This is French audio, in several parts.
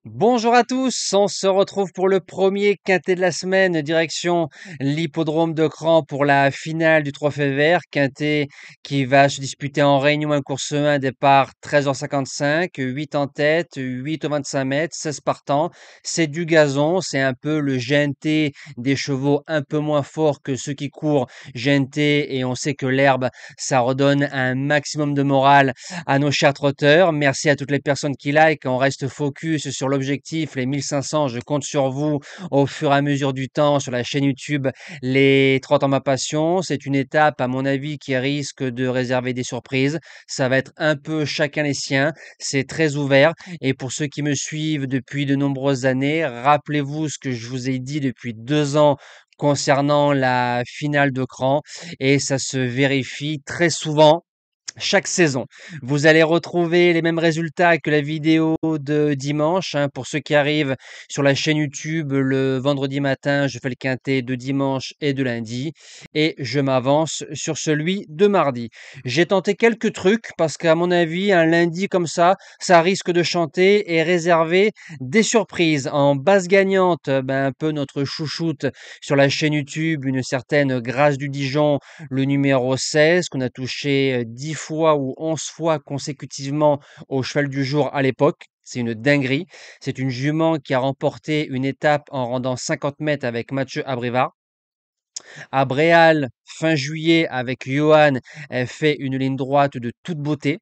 Bonjour à tous, on se retrouve pour le premier quintet de la semaine, direction l'hippodrome de Cran pour la finale du Trophée Vert. Quintet qui va se disputer en Réunion 1, course 1, départ 13h55, 8 en tête, 8 au 25 mètres, 16 partants. C'est du gazon, c'est un peu le GNT des chevaux un peu moins forts que ceux qui courent GNT, et on sait que l'herbe, ça redonne un maximum de morale à nos chers trotteurs. Merci à toutes les personnes qui like. On reste focus sur l'objectif, les 1500. Je compte sur vous au fur et à mesure du temps sur la chaîne YouTube Les Trottes en ma passion. C'est une étape, à mon avis, qui risque de réserver des surprises. Ça va être un peu chacun les siens. C'est très ouvert. Et pour ceux qui me suivent depuis de nombreuses années, rappelez-vous ce que je vous ai dit depuis 2 ans concernant la finale de Cran, et ça se vérifie très souvent chaque saison. Vous allez retrouver les mêmes résultats que la vidéo de dimanche, hein. Pour ceux qui arrivent sur la chaîne YouTube le vendredi matin, je fais le quintet de dimanche et de lundi, et je m'avance sur celui de mardi. J'ai tenté quelques trucs parce qu'à mon avis, un lundi comme ça risque de chanter et réserver des surprises. En base gagnante, un peu notre chouchoute sur la chaîne YouTube, une certaine Grâce du Dijon, le numéro 16, qu'on a touché 10 fois ou 11 fois consécutivement au cheval du jour à l'époque. C'est une dinguerie. C'est une jument qui a remporté une étape en rendant 50 mètres avec Mathieu Abrivard. À Bréal, fin juillet, avec Johan, elle fait une ligne droite de toute beauté.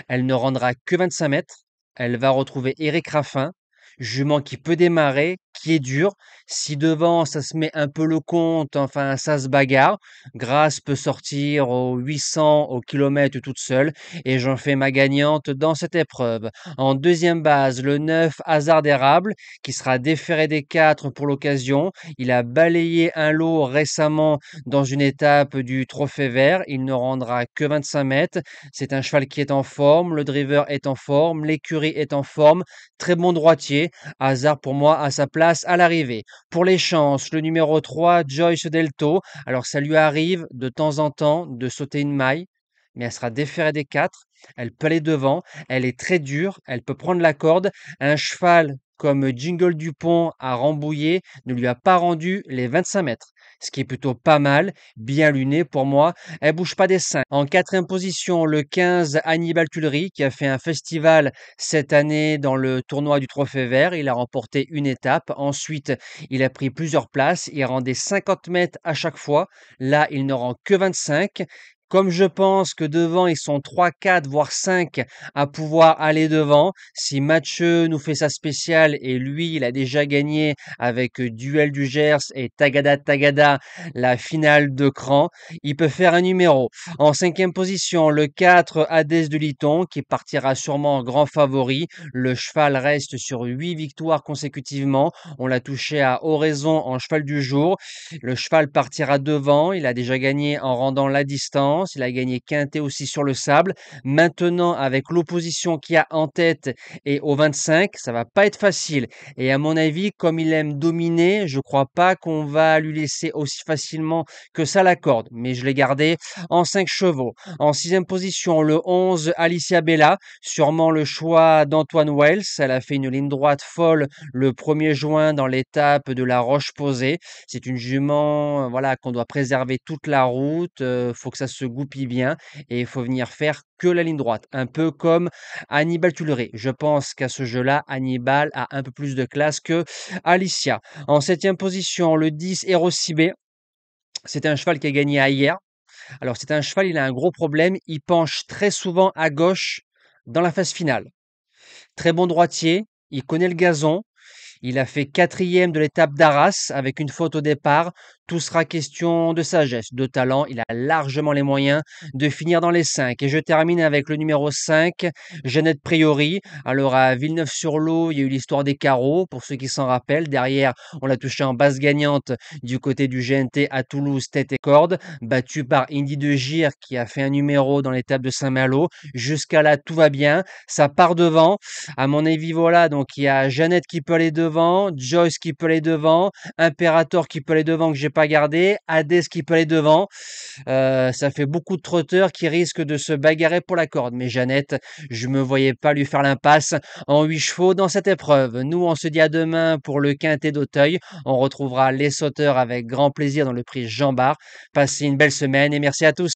Elle ne rendra que 25 mètres. Elle va retrouver Eric Raffin, jument qui peut démarrer, qui est dur. Si devant, ça se met un peu le compte, enfin, ça se bagarre. Grâce peut sortir aux 800 au kilomètre toute seule, et j'en fais ma gagnante dans cette épreuve. En deuxième base, le 9, Hasard d'érable, qui sera déféré des 4 pour l'occasion. Il a balayé un lot récemment dans une étape du Trophée Vert. Il ne rendra que 25 mètres. C'est un cheval qui est en forme, le driver est en forme, l'écurie est en forme, très bon droitier. Hasard pour moi à sa place à l'arrivée. Pour les chances, le numéro 3, Joyce Delto. Alors ça lui arrive de temps en temps de sauter une maille, mais elle sera déférée des 4. Elle peut aller devant, elle est très dure, elle peut prendre la corde. Un cheval comme Jingle Dupont à Rambouillet ne lui a pas rendu les 25 mètres, ce qui est plutôt pas mal, bien luné pour moi. Elle bouge pas des 5. En quatrième position, le 15, Hannibal Tuileries, qui a fait un festival cette année dans le tournoi du Trophée Vert. Il a remporté une étape. Ensuite, il a pris plusieurs places. Il rendait 50 mètres à chaque fois. Là, il ne rend que 25. Comme je pense que devant, ils sont 3, 4, voire 5 à pouvoir aller devant. Si Mathieu nous fait sa spéciale, et lui, il a déjà gagné avec Duel du Gers et Tagada Tagada la finale de Cran, il peut faire un numéro. En cinquième position, le 4, Hadès de Liton, qui partira sûrement en grand favori. Le cheval reste sur 8 victoires consécutivement. On l'a touché à Oraison en cheval du jour. Le cheval partira devant. Il a déjà gagné en rendant la distance. Il a gagné quintet aussi sur le sable. Maintenant, avec l'opposition qu'il y a en tête et au 25, ça va pas être facile. Et à mon avis, comme il aime dominer, je crois pas qu'on va lui laisser aussi facilement que ça la corde. Mais je l'ai gardé en 5 chevaux. En sixième position, le 11, Alicia Bella, sûrement le choix d'Antoine Wells. Elle a fait une ligne droite folle le 1er juin dans l'étape de la Roche-Posay. C'est une jument, voilà, qu'on doit préserver toute la route. Faut que ça se goupille bien, et il faut venir faire que la ligne droite. Un peu comme Hannibal Tuileries. Je pense qu'à ce jeu-là, Hannibal a un peu plus de classe que Alicia. En septième position, le 10, Erosibé. C'est un cheval qui a gagné à hier. Alors c'est un cheval, il a un gros problème, il penche très souvent à gauche dans la phase finale. Très bon droitier, il connaît le gazon, il a fait quatrième de l'étape d'Arras avec une faute au départ. Tout sera question de sagesse, de talent. Il a largement les moyens de finir dans les 5. Et je termine avec le numéro 5, Jeannette Priori. Alors à Villeneuve-sur-Lot, il y a eu l'histoire des carreaux, pour ceux qui s'en rappellent. Derrière, on l'a touché en base gagnante du côté du GNT à Toulouse, tête et corde, battu par Indy de Gire qui a fait un numéro dans l'étape de Saint-Malo. Jusqu'à là, tout va bien. Ça part devant. À mon avis, voilà, donc il y a Jeannette qui peut aller devant, Joyce qui peut aller devant, Imperator qui peut aller devant, que j'ai pas garder. Hadès qui peut aller devant. Ça fait beaucoup de trotteurs qui risquent de se bagarrer pour la corde. Mais Jeannette, je me voyais pas lui faire l'impasse en 8 chevaux dans cette épreuve. Nous, on se dit à demain pour le quintet d'Auteuil. On retrouvera les sauteurs avec grand plaisir dans le prix Jean Bart. Passez une belle semaine et merci à tous.